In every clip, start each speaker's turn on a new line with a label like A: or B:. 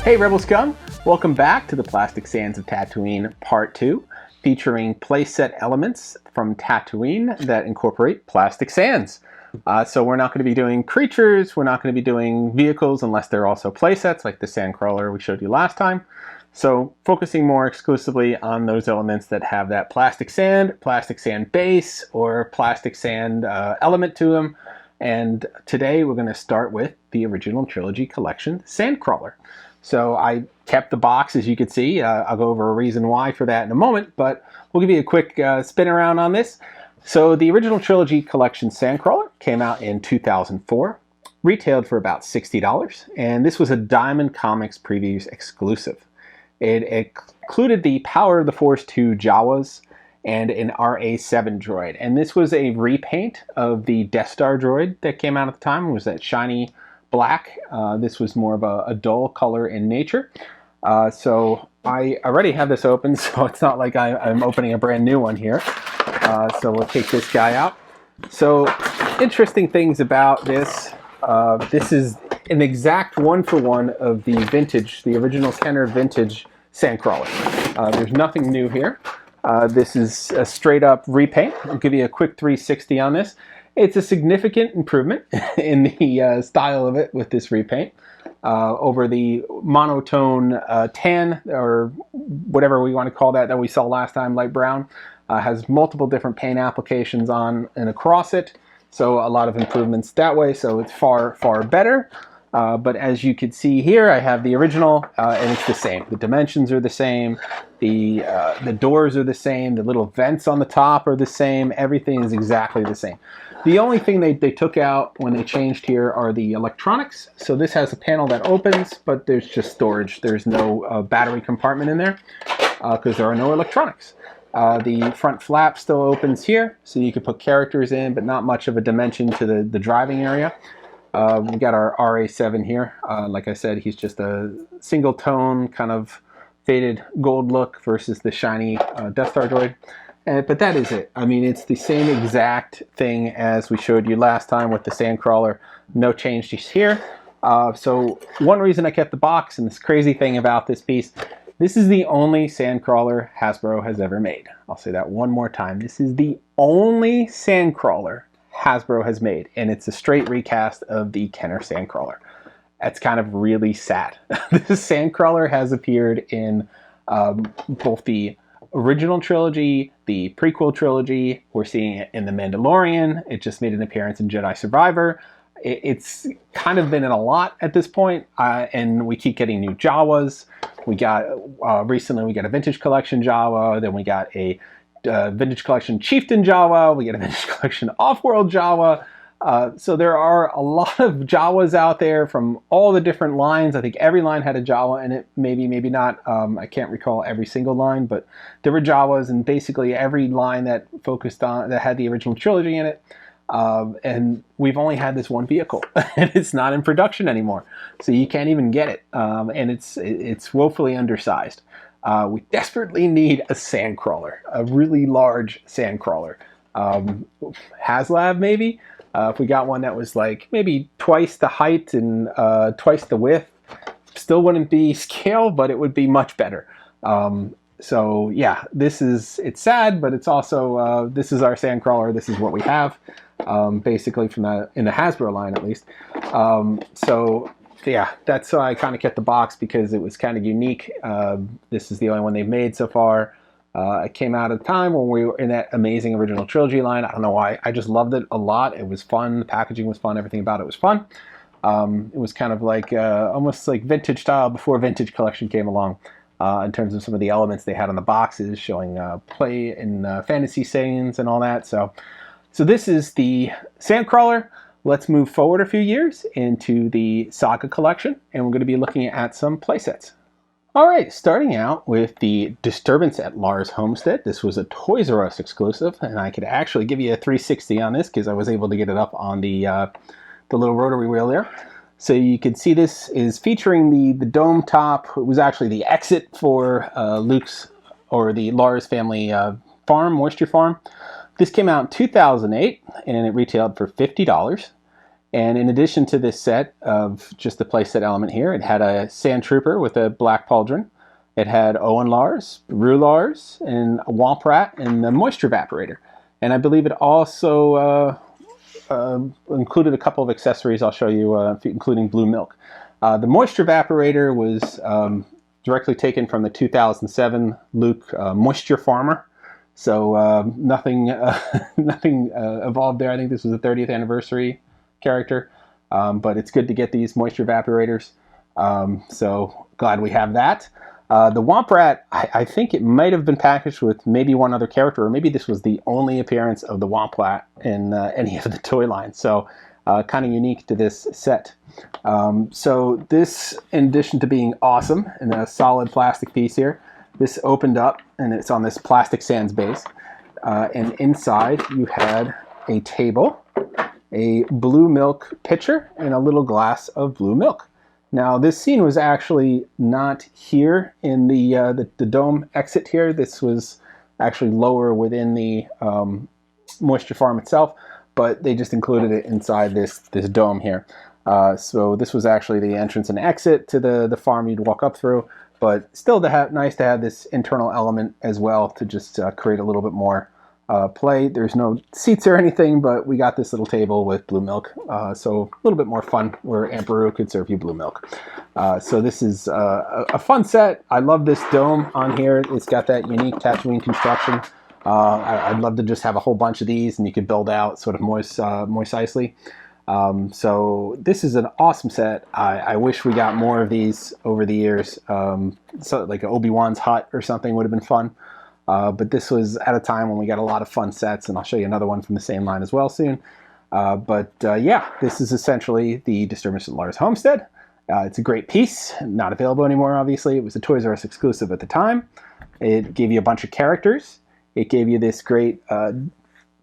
A: Hey Rebelscum! Welcome back to the Plastic Sands of Tatooine Part 2, featuring playset elements from Tatooine that incorporate plastic sands. So we're not going to be doing creatures, we're not going to be doing vehicles unless they're also playsets like the Sandcrawler we showed you last time. So focusing more exclusively on those elements that have that plastic sand base, or plastic sand element to them. And today we're going to start with the original Trilogy collection, Sandcrawler. So I kept the box, as you can see. I'll go over a reason why for that in a moment, but we'll give you a quick spin around on this. So the original Trilogy collection Sandcrawler came out in 2004, retailed for about $60, and this was a Diamond Comics Previews exclusive. It included the Power of the Force 2 Jawas and an RA7 droid, and this was a repaint of the Death Star droid that came out at the time. It was that shiny black. This was more of a dull color in nature. So I already have this open, so it's not like I'm opening a brand new one here. So we'll take this guy out. So interesting things about this. This is an exact one-for-one of the vintage, the original Kenner vintage Sandcrawler. There's nothing new here. This is a straight up repaint. I'll give you a quick 360 on this. It's a significant improvement in the style of it with this repaint over the monotone tan, or whatever we want to call that we saw last time, light brown. Has multiple different paint applications on and across it, so a lot of improvements that way, so it's far better. But as you can see here, I have the original, and it's the same. The dimensions are the same, the doors are the same, the little vents on the top are the same, everything is exactly the same. The only thing they took out when they changed here are the electronics. So this has a panel that opens, but there's just storage. There's no battery compartment in there because there are no electronics. The front flap still opens here, so you can put characters in, but not much of a dimension to the driving area. We got our RA7 here. Like I said, he's just a single tone, kind of faded gold look versus the shiny Death Star droid. But that is it. I mean, it's the same exact thing as we showed you last time with the Sandcrawler. No changes here. So one reason I kept the box, and this crazy thing about this piece, this is the only Sandcrawler Hasbro has ever made. I'll say that one more time. This is the only Sandcrawler Hasbro has made, and it's a straight recast of the Kenner Sandcrawler. That's kind of really sad. This Sandcrawler has appeared in both the original trilogy, the prequel trilogy. We're seeing it in The Mandalorian. It just made an appearance in Jedi Survivor. It's kind of been in a lot at this point, and we keep getting new Jawas. We got recently we got a Vintage Collection Jawa, then we got a Vintage Collection Chieftain Jawa, we get a Vintage Collection Off-World Jawa. So there are a lot of Jawas out there from all the different lines. I think every line had a Jawa in it, maybe not. I can't recall every single line, but there were Jawas in basically every line that focused on, that had the original trilogy in it. And we've only had this one vehicle, and it's not in production anymore, so you can't even get it, and it's woefully undersized. We desperately need a Sandcrawler, a really large Sandcrawler. HasLab maybe. If we got one that was like maybe twice the height and twice the width, still wouldn't be scale, but it would be much better. So yeah, it's sad, but it's also, this is our Sandcrawler. This is what we have, basically in the Hasbro line at least. So yeah, that's why I kind of kept the box, because it was kind of unique. This is the only one they've made so far. It came out at a time when we were in that amazing original trilogy line. I don't know why. I just loved it a lot. It was fun. The packaging was fun. Everything about it was fun. It was kind of like almost like vintage style before Vintage Collection came along, in terms of some of the elements they had on the boxes, showing play and fantasy scenes and all that. So this is the Sandcrawler. Let's move forward a few years into the Saga collection, and we're going to be looking at some playsets. All right, starting out with the Disturbance at Lars Homestead. This was a Toys R Us exclusive, and I could actually give you a 360 on this because I was able to get it up on the little rotary wheel there. So you can see this is featuring the dome top. It was actually the exit for Luke's, or the Lars family farm, moisture farm. This came out in 2008, and it retailed for $50. And in addition to this set of just the playset element here, it had a Sand Trooper with a black pauldron. It had Owen Lars, Rue Lars, and a Womp Rat, and the Moisture Evaporator. And I believe it also included a couple of accessories I'll show you, including blue milk. The Moisture Evaporator was directly taken from the 2007 Luke Moisture Farmer. So nothing evolved there. I think this was the 30th anniversary character, but it's good to get these Moisture Evaporators. So glad we have that. The Womp Rat, I think it might have been packaged with maybe one other character, or maybe this was the only appearance of the Womp Rat in any of the toy lines. So kind of unique to this set. So this, in addition to being awesome and a solid plastic piece here, this opened up and it's on this plastic sands base. And inside you had a table, a blue milk pitcher, and a little glass of blue milk. Now this scene was actually not here in the dome exit here. This was actually lower within the moisture farm itself, but they just included it inside this dome here. So this was actually the entrance and exit to the farm you'd walk up through, but still nice to have this internal element as well to just create a little bit more play. There's no seats or anything, but we got this little table with blue milk, so a little bit more fun where Emperor could serve you blue milk. So this is a fun set. I love this dome on here. It's got that unique Tatooine construction. I'd love to just have a whole bunch of these and you could build out sort of Mos Eisley. So this is an awesome set. I wish we got more of these over the years. So like Obi-Wan's hut or something would have been fun. But this was at a time when we got a lot of fun sets, and I'll show you another one from the same line as well soon. Yeah, this is essentially the Disturbance at Lars Homestead. It's a great piece, not available anymore, obviously. It was a Toys R Us exclusive at the time. It gave you a bunch of characters. It gave you this great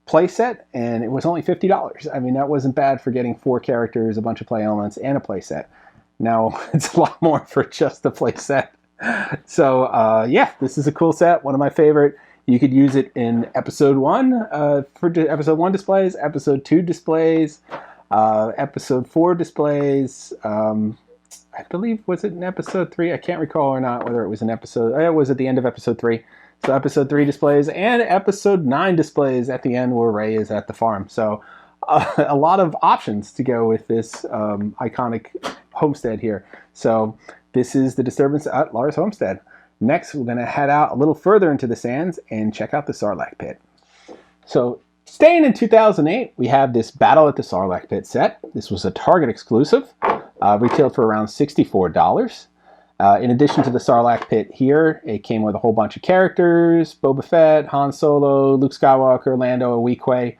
A: play set, and it was only $50. I mean, that wasn't bad for getting 4 characters, a bunch of play elements, and a play set. Now, it's a lot more for just the play set. So yeah, this is a cool set, one of my favorite. You could use it in episode 1 for episode 1 displays, episode 2 displays, episode 4 displays. I believe, was it in episode 3? I can't recall or not whether it was an episode. It was at the end of episode 3. So episode 3 displays and episode 9 displays at the end where Rey is at the farm. So a lot of options to go with this iconic homestead here. So this is the Disturbance at Lars Homestead. Next, we're going to head out a little further into the sands and check out the Sarlaac Pit. So staying in 2008, we have this Battle at the Sarlaac Pit set. This was a Target exclusive, retailed for around $64. In addition to the Sarlaac Pit here, it came with a whole bunch of characters: Boba Fett, Han Solo, Luke Skywalker, Lando, Weequay.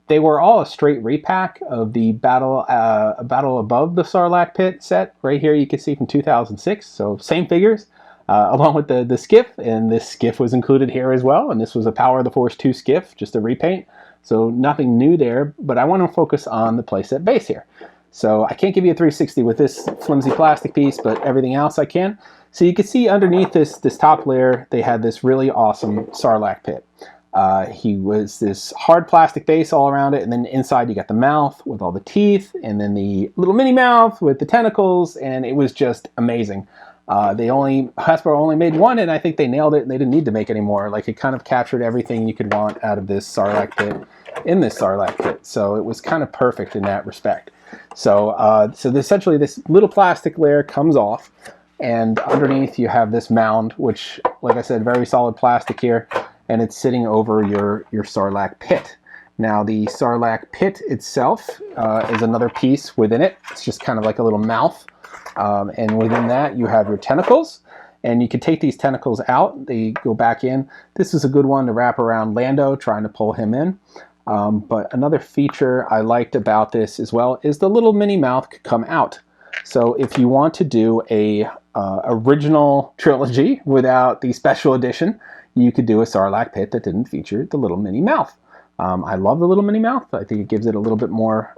A: They were all a straight repack of the Battle Above the Sarlaac Pit set. Right here you can see from 2006, so same figures, along with the Skiff, and this Skiff was included here as well, and this was a Power of the Force 2 Skiff, just a repaint, so nothing new there, but I want to focus on the playset base here. So I can't give you a 360 with this flimsy plastic piece, but everything else I can. So you can see underneath this top layer, they had this really awesome Sarlaac Pit. He was this hard plastic base all around it, and then inside you got the mouth with all the teeth, and then the little mini mouth with the tentacles, and it was just amazing. Hasbro only made one, and I think they nailed it, and they didn't need to make any more. Like, it kind of captured everything you could want out of this Sarlaac Pit in this Sarlaac Pit, so it was kind of perfect in that respect. So, essentially this little plastic layer comes off, and underneath you have this mound, which, like I said, very solid plastic here, and it's sitting over your Sarlaac Pit. Now the Sarlaac Pit itself is another piece within it. It's just kind of like a little mouth, and within that you have your tentacles, and you can take these tentacles out. They go back in. This is a good one to wrap around Lando, trying to pull him in. But another feature I liked about this as well is the little mini mouth could come out. So if you want to do a original trilogy without the special edition, you could do a Sarlaac Pit that didn't feature the little mini mouth. I love the little mini mouth. I think it gives it a little bit more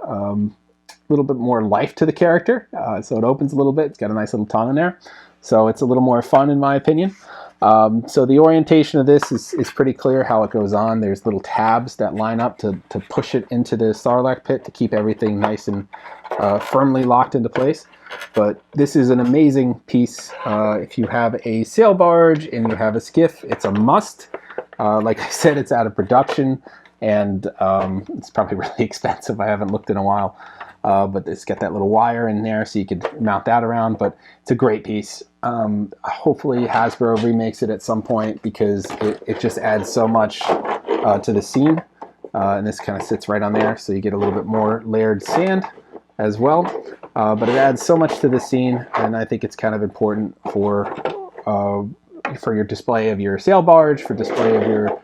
A: life to the character. So it opens a little bit. It's got a nice little tongue in there. So it's a little more fun in my opinion. So the orientation of this is pretty clear how it goes on. There's little tabs that line up to push it into the Sarlaac pit to keep everything nice and firmly locked into place. But this is an amazing piece. If you have a sail barge and you have a skiff, it's a must. Like I said, it's out of production, and it's probably really expensive. I haven't looked in a while. But it's got that little wire in there so you could mount that around, but it's a great piece. Hopefully Hasbro remakes it at some point, because it just adds so much to the scene. And this kind of sits right on there, so you get a little bit more layered sand as well. But it adds so much to the scene, and I think it's kind of important for your display of your sail barge, for display of your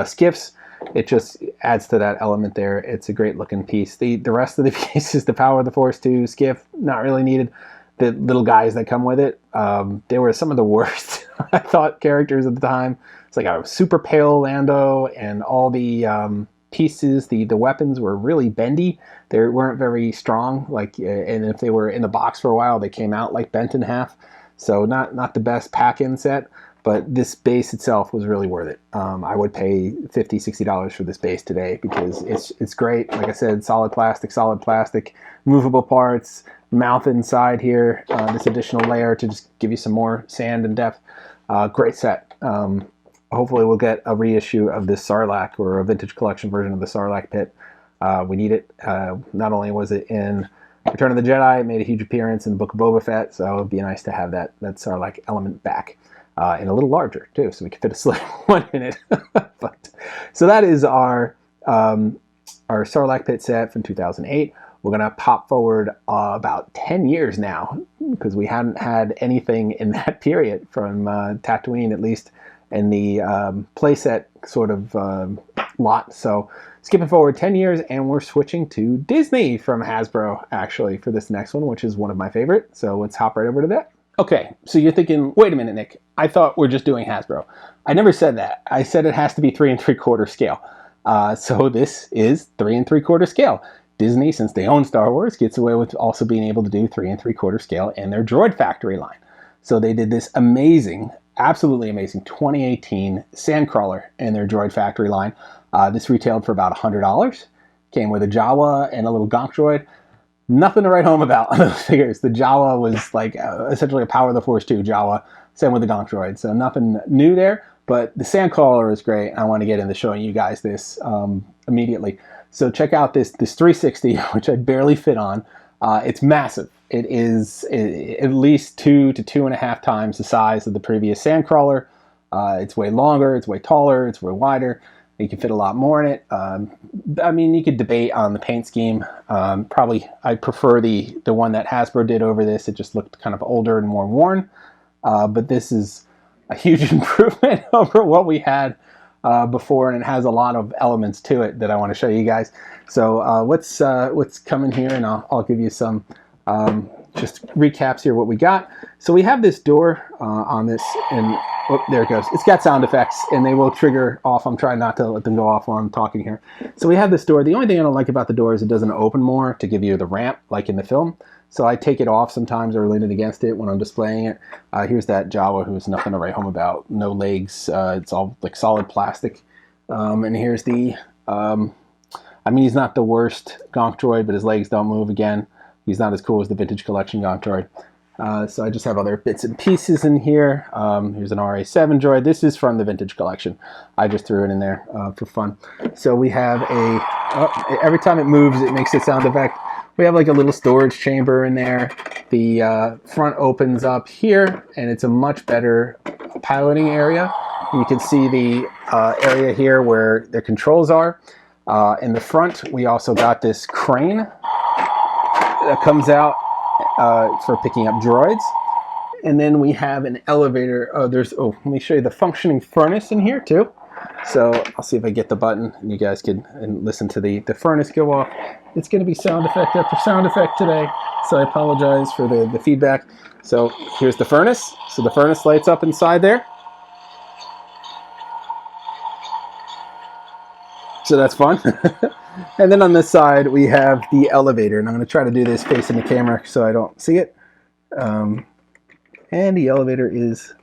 A: skiffs. It just adds to that element there. It's a great looking piece. The rest of the pieces, the Power of the Force 2 skiff, not really needed. The little guys that come with it, they were some of the worst, I thought, characters at the time. It's like a super pale Lando, and all the pieces, the weapons were really bendy. They weren't very strong, and if they were in the box for a while, they came out like bent in half. So not the best pack-in set. But this base itself was really worth it. I would pay $50, $60 for this base today, because it's great. Like I said, solid plastic, movable parts, mouth inside here, this additional layer to just give you some more sand and depth. Great set. Hopefully we'll get a reissue of this Sarlaac, or a vintage collection version of the Sarlaac pit. We need it. Not only was it in Return of the Jedi, it made a huge appearance in the Book of Boba Fett, so it would be nice to have that Sarlaac element back. And a little larger too, so we can fit a slim one in it. So that is our Sarlaac pit set from 2008. We're gonna pop forward about 10 years now, because we hadn't had anything in that period from Tatooine, at least in the playset sort of lot. So skipping forward 10 years, and we're switching to Disney from Hasbro, actually, for this next one, which is one of my favorite. So let's hop right over to that. Okay, so you're thinking, wait a minute, Nick, I thought we're just doing Hasbro. I never said that. I said it has to be 3 3/4 scale. So this is 3 3/4 scale. Disney, since they own Star Wars, gets away with also being able to do 3 3/4 scale in their Droid Factory line. So they did this amazing, absolutely amazing 2018 Sandcrawler in their Droid Factory line. This retailed for about $100. Came with a Jawa and a little Gonk droid. Nothing to write home about on those figures. The Jawa was like essentially a Power of the Force 2 Jawa, same with the Gonk droid. So nothing new there, but the Sandcrawler is great. I want to get into showing you guys this immediately. So check out this 360, which I barely fit on. It's massive. It is at least 2 to 2.5 times the size of the previous Sandcrawler. It's way longer, it's way taller, it's way wider. You can fit a lot more in it. I mean, you could debate on the paint scheme. Probably I prefer the one that Hasbro did over this. It just looked kind of older and more worn. But this is a huge improvement over what we had before, and it has a lot of elements to it that I want to show you guys. So let's come in here, and I'll give you some just recaps here what we got. So we have this door on this, and oh, there it goes. It's got sound effects, and they will trigger off. I'm trying not to let them go off while I'm talking here. So we have this door. The only thing I don't like about the door is it doesn't open more to give you the ramp like in the film. So I take it off sometimes, or lean it against it when I'm displaying it. Here's that Jawa who's nothing to write home about. No legs. It's all like solid plastic. And here's the, I mean, he's not the worst Gonk droid, but his legs don't move again. He's not as cool as the Vintage Collection Gonk droid. So I just have other bits and pieces in here. Here's an RA7 droid. This is from the Vintage Collection. I just threw it in there for fun. So we have every time it moves, it makes a sound effect. We have like a little storage chamber in there. The front opens up here, and it's a much better piloting area. You can see the area here where the controls are. In the front, we also got this crane that comes out for picking up droids. And then we have an elevator. Let me show you the functioning furnace in here too. So I'll see if I get the button, and you guys can listen to the furnace go off. It's going to be sound effect after sound effect today, so I apologize for the feedback. So here's the furnace. So the furnace lights up inside there. So that's fun. And then on this side, we have the elevator. And I'm going to try to do this facing the camera so I don't see it. And the elevator is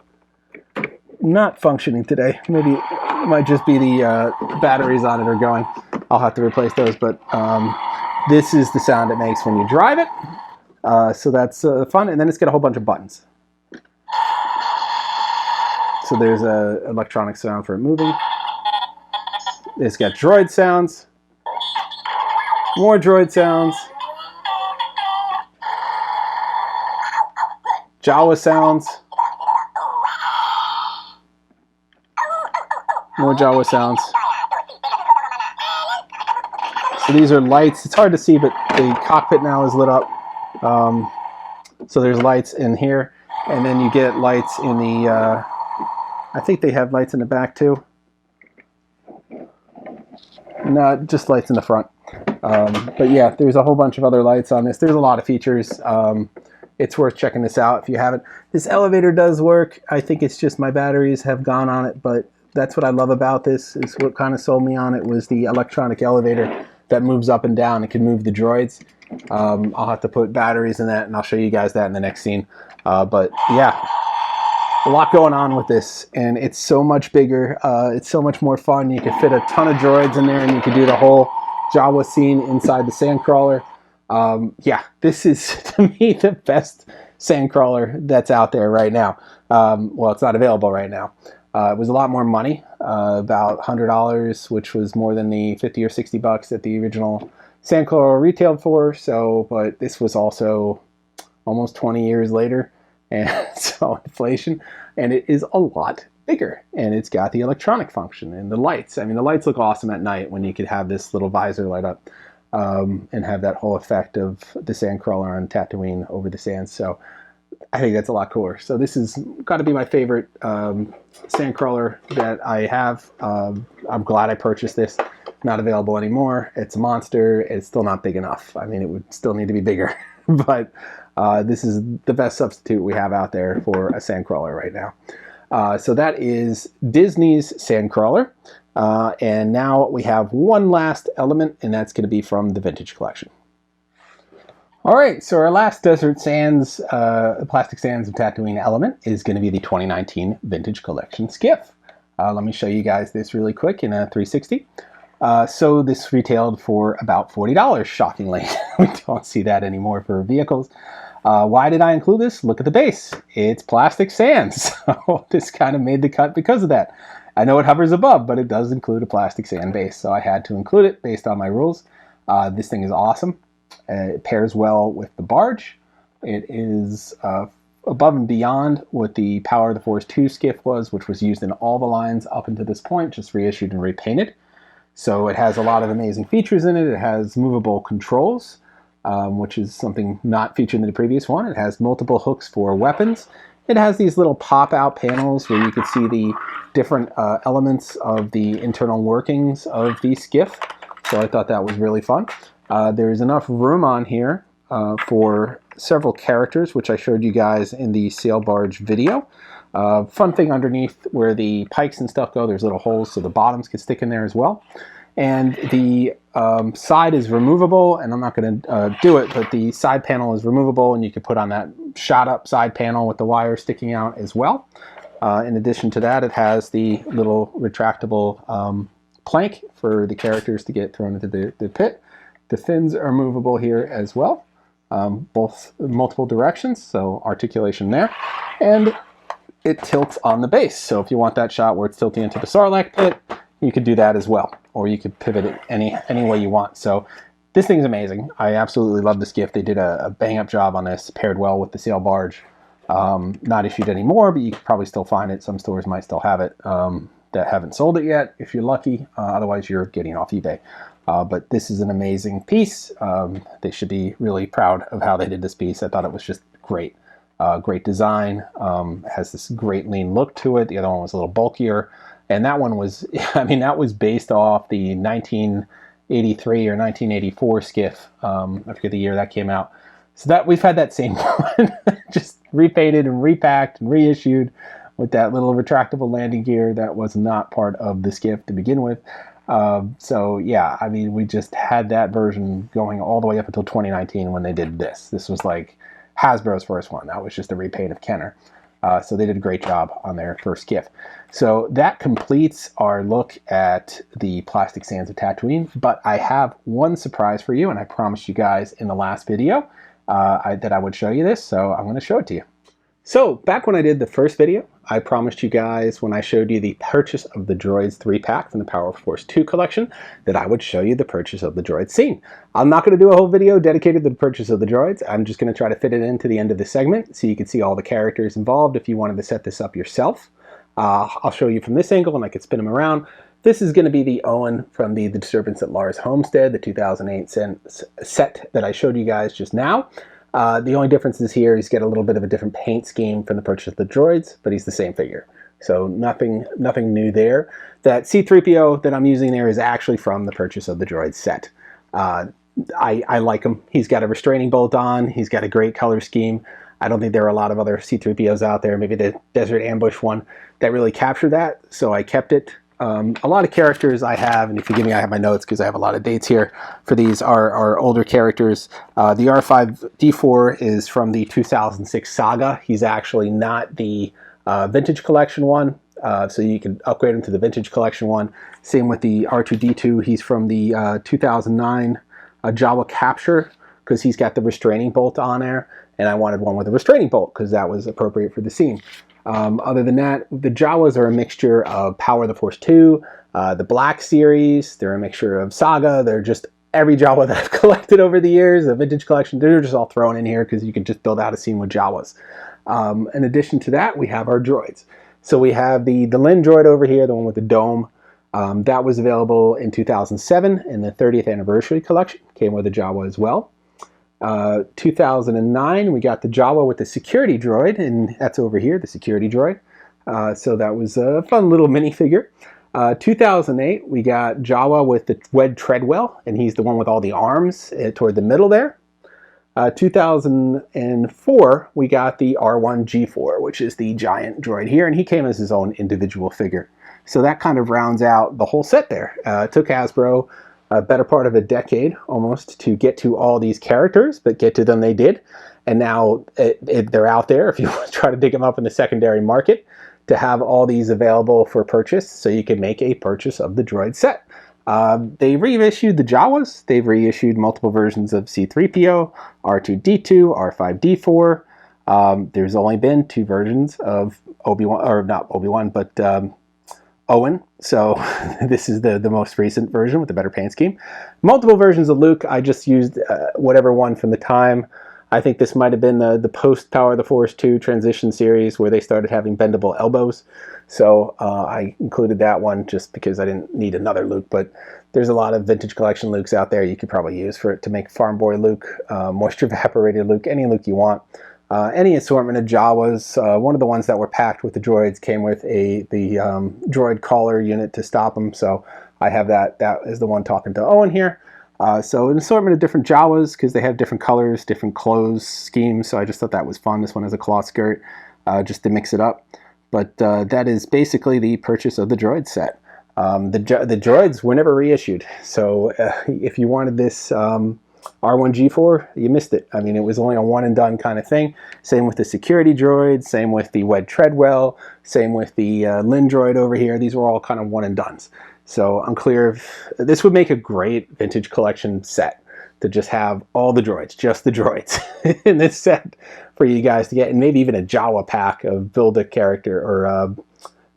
A: not functioning today. Maybe it might just be the batteries on it are going. I'll have to replace those, but this is the sound it makes when you drive it. So that's fun, and then it's got a whole bunch of buttons. So there's a electronic sound for it moving. It's got droid sounds, more droid sounds, Jawa sounds, more Jawa sounds. So these are lights. It's hard to see, but the cockpit now is lit up. So there's lights in here, and then you get lights in the, I think they have lights in the back too. No, just lights in the front. But yeah, there's a whole bunch of other lights on this. There's a lot of features. It's worth checking this out if you haven't. This elevator does work. I think it's just my batteries have gone on it, but that's what I love about this, is what kind of sold me on it was the electronic elevator that moves up and down. It can move the droids. I'll have to put batteries in that, and I'll show you guys that in the next scene. But yeah, a lot going on with this, and it's so much bigger. It's so much more fun. You can fit a ton of droids in there, and you can do the whole Jawa scene inside the Sandcrawler. Yeah, this is, to me, the best Sandcrawler that's out there right now. Well, it's not available right now. It was a lot more money, about $100, which was more than the 50 or 60 bucks that the original Sandcrawler retailed for. So, but this was also almost 20 years later, and so inflation, and it is a lot bigger, and it's got the electronic function and the lights. I mean, the lights look awesome at night when you could have this little visor light up and have that whole effect of the Sandcrawler on Tatooine over the sands. So I think that's a lot cooler. So this has got to be my favorite Sandcrawler that I have. I'm glad I purchased this. Not available anymore. It's a monster. It's still not big enough. I mean, it would still need to be bigger, but this is the best substitute we have out there for a Sandcrawler right now. So that is Disney's Sandcrawler. And now we have one last element, and that's going to be from the Vintage Collection. All right, so our last Desert Sands, Plastic Sands of Tatooine element is going to be the 2019 Vintage Collection Skiff. Let me show you guys this really quick in a 360. So this retailed for about $40, shockingly. We don't see that anymore for vehicles. Why did I include this? Look at the base. It's Plastic Sands. So this kind of made the cut because of that. I know it hovers above, but it does include a plastic sand base, so I had to include it based on my rules. This thing is awesome. It pairs well with the barge. It is above and beyond what the Power of the Force 2 skiff was, which was used in all the lines up until this point, just reissued and repainted. So it has a lot of amazing features in it. It has movable controls, which is something not featured in the previous one. It has multiple hooks for weapons. It has these little pop-out panels where you could see the different elements of the internal workings of the skiff. So I thought that was really fun. There's enough room on here for several characters, which I showed you guys in the sail barge video. Fun thing underneath where the pikes and stuff go, there's little holes so the bottoms can stick in there as well. And the side is removable, and I'm not going to do it, but the side panel is removable, and you can put on that shot up side panel with the wire sticking out as well. In addition to that, it has the little retractable plank for the characters to get thrown into the pit. The fins are movable here as well, both multiple directions, so articulation there. And it tilts on the base, so if you want that shot where it's tilting into the Sarlaac pit, you could do that as well, or you could pivot it any way you want. So this thing's amazing. I absolutely love this gift. They did a bang-up job on this, paired well with the sail barge. Not issued anymore, but you could probably still find it. Some stores might still have it that haven't sold it yet, if you're lucky. Otherwise, you're getting off eBay. But this is an amazing piece. They should be really proud of how they did this piece. I thought it was just great. Great design. Has this great lean look to it. The other one was a little bulkier. And that one was, I mean, that was based off the 1983 or 1984 skiff. I forget the year that came out. So that we've had that same one, just repainted and repacked and reissued with that little retractable landing gear that was not part of the skiff to begin with. So yeah, I mean, we just had that version going all the way up until 2019 when they did this. This was like Hasbro's first one. That was just a repaint of Kenner. So they did a great job on their first Skiff. So that completes our look at the Plastic Sands of Tatooine, but I have one surprise for you, and I promised you guys in the last video that I would show you this, so I'm going to show it to you. So back when I did the first video, I promised you guys when I showed you the purchase of the Droids 3-pack from the Power of Force 2 collection that I would show you the purchase of the Droid scene. I'm not going to do a whole video dedicated to the purchase of the droids. I'm just going to try to fit it into the end of the segment so you can see all the characters involved if you wanted to set this up yourself. I'll show you from this angle and I can spin them around. This is going to be the Owen from the Disturbance at Lars Homestead, the 2008 set that I showed you guys just now. The only difference is here he's got a little bit of a different paint scheme from the purchase of the droids, but he's the same figure. So nothing new there. That C-3PO that I'm using there is actually from the purchase of the droid set. I like him. He's got a restraining bolt on. He's got a great color scheme. I don't think there are a lot of other C-3POs out there, maybe the Desert Ambush one, that really capture that, so I kept it. A lot of characters I have, and forgive me, I have my notes because I have a lot of dates here for these, are older characters. The R5-D4 is from the 2006 Saga. He's actually not the Vintage Collection one, so you can upgrade him to the Vintage Collection one. Same with the R2-D2. He's from the 2009 Jawa Capture, because he's got the restraining bolt on there, and I wanted one with a restraining bolt because that was appropriate for the scene. Other than that, the Jawas are a mixture of Power of the Force 2, the Black series, they're a mixture of Saga, they're just every Jawa that I've collected over the years, the Vintage Collection, they're just all thrown in here because you can just build out a scene with Jawas. In addition to that, we have our droids. So we have the Lin droid over here, the one with the dome. That was available in 2007 in the 30th Anniversary Collection, came with a Jawa as well. 2009, we got the Jawa with the security droid, and that's over here, the security droid. So that was a fun little minifigure. 2008, we got Jawa with the Wed Treadwell, and he's the one with all the arms toward the middle there. 2004, we got the R1-G4, which is the giant droid here, and he came as his own individual figure. So that kind of rounds out the whole set there. It took Hasbro a better part of a decade almost to get to all these characters, but get to them they did. And now they're out there if you want to try to dig them up in the secondary market, to have all these available for purchase so you can make a purchase of the droid set. They reissued the Jawas. They've reissued multiple versions of C-3PO, R2-D2, R5-D4. There's only been 2 versions of Obi-Wan, or not Obi-Wan, but Owen, so this is the most recent version with the better paint scheme. Multiple versions of Luke. I just used whatever one from the time. I think this might have been the post Power of the Force 2 transition series where they started having bendable elbows. So I included that one just because I didn't need another Luke, but there's a lot of Vintage Collection Lukes out there you could probably use for it to make Farm Boy Luke, Moisture Evaporated Luke, any Luke you want. Any assortment of Jawas. One of the ones that were packed with the droids came with the droid collar unit to stop them, so I have that. That is the one talking to Owen here. So an assortment of different Jawas because they have different colors, different clothes schemes, so I just thought that was fun. This one has a cloth skirt just to mix it up. But that is basically the purchase of the droid set. The droids were never reissued, so if you wanted this R1-G4, you missed it. I mean, it was only a one and done kind of thing. Same with the security droid, same with the Wed Treadwell, same with the Lin droid over here. These were all kind of one and dones. So I'm clear if this would make a great Vintage Collection set to just have all the droids, just the droids in this set for you guys to get, and maybe even a Jawa pack of build a character or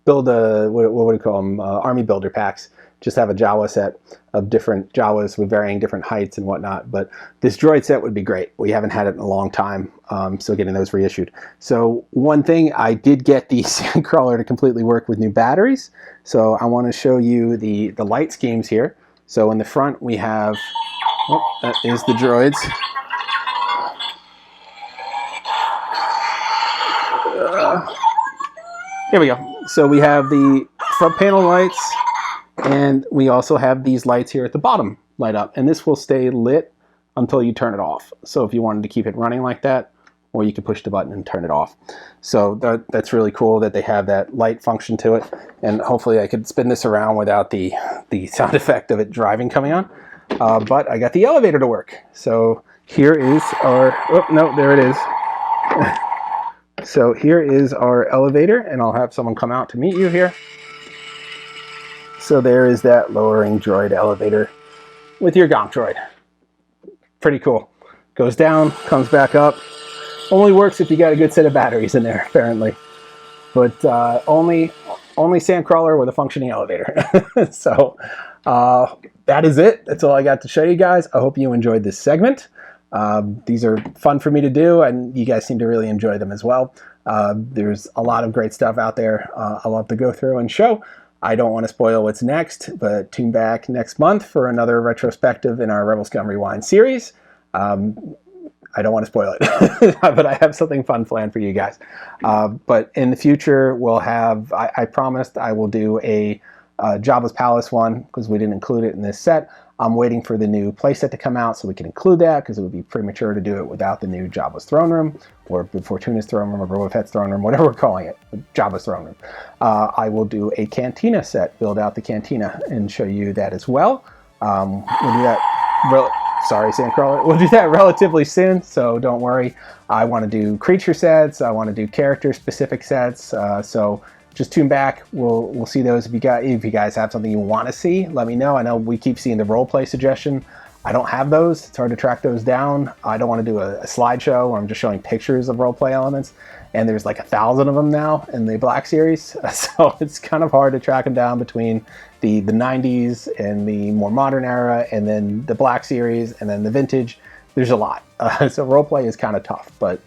A: build a, what would you call them, army builder packs. Just have a Jawa set of different Jawas with varying different heights and whatnot. But this droid set would be great. We haven't had it in a long time, so getting those reissued. So one thing, I did get the Sandcrawler to completely work with new batteries. So I want to show you the light schemes here. So in the front we have, oh, that is the droids. Here we go. So we have the front panel lights, and we also have these lights here at the bottom light up, and this will stay lit until you turn it off. So if you wanted to keep it running like that, or you can push the button and turn it off. So that's really cool that they have that light function to it, and hopefully I could spin this around without the sound effect of it driving coming on. But I got the elevator to work. So here is our, oh no, there it is. So here is our elevator, and I'll have someone come out to meet you here. So there is that lowering droid elevator with your Gonk droid. Pretty cool. Goes down, comes back up. Only works if you got a good set of batteries in there, apparently. But only Sandcrawler with a functioning elevator. So that is it. That's all I got to show you guys. I hope you enjoyed this segment. These are fun for me to do, and you guys seem to really enjoy them as well. There's a lot of great stuff out there I love to go through and show. I don't want to spoil what's next, but tune back next month for another retrospective in our Rebelscum Rewind series. I don't want to spoil it, but I have something fun planned for you guys. But in the future, we'll have, I promised I will do a Jabba's Palace one, because we didn't include it in this set. I'm waiting for the new playset to come out so we can include that, because it would be premature to do it without the new Jabba's Throne Room, or Fortuna's Throne Room, or Boba Fett's Throne Room, whatever we're calling it, Jabba's Throne Room. I will do a Cantina set, build out the Cantina, and show you that as well. We'll do that, sorry Sandcrawler, we'll do that relatively soon, so don't worry. I want to do creature sets, I want to do character specific sets, so just tune back. We'll see those. If you guys have something you want to see, let me know. I know we keep seeing the roleplay suggestion. I don't have those. It's hard to track those down. I don't want to do a slideshow where I'm just showing pictures of roleplay elements, and there's like 1,000 of them now in the Black Series, so it's kind of hard to track them down between the 90s and the more modern era, and then the Black Series, and then the Vintage. There's a lot. So roleplay is kind of tough, but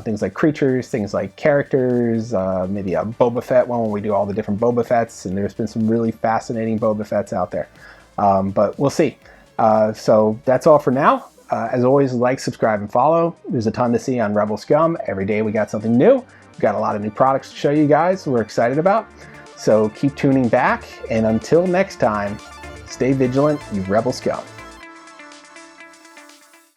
A: things like creatures, things like characters, maybe a Boba Fett one where we do all the different Boba Fetts, and there's been some really fascinating Boba Fetts out there. But we'll see. So that's all for now. As always, like, subscribe, and follow. There's a ton to see on Rebelscum. Every day we got something new. We've got a lot of new products to show you guys we're excited about. So keep tuning back, and until next time, stay vigilant, you Rebelscum.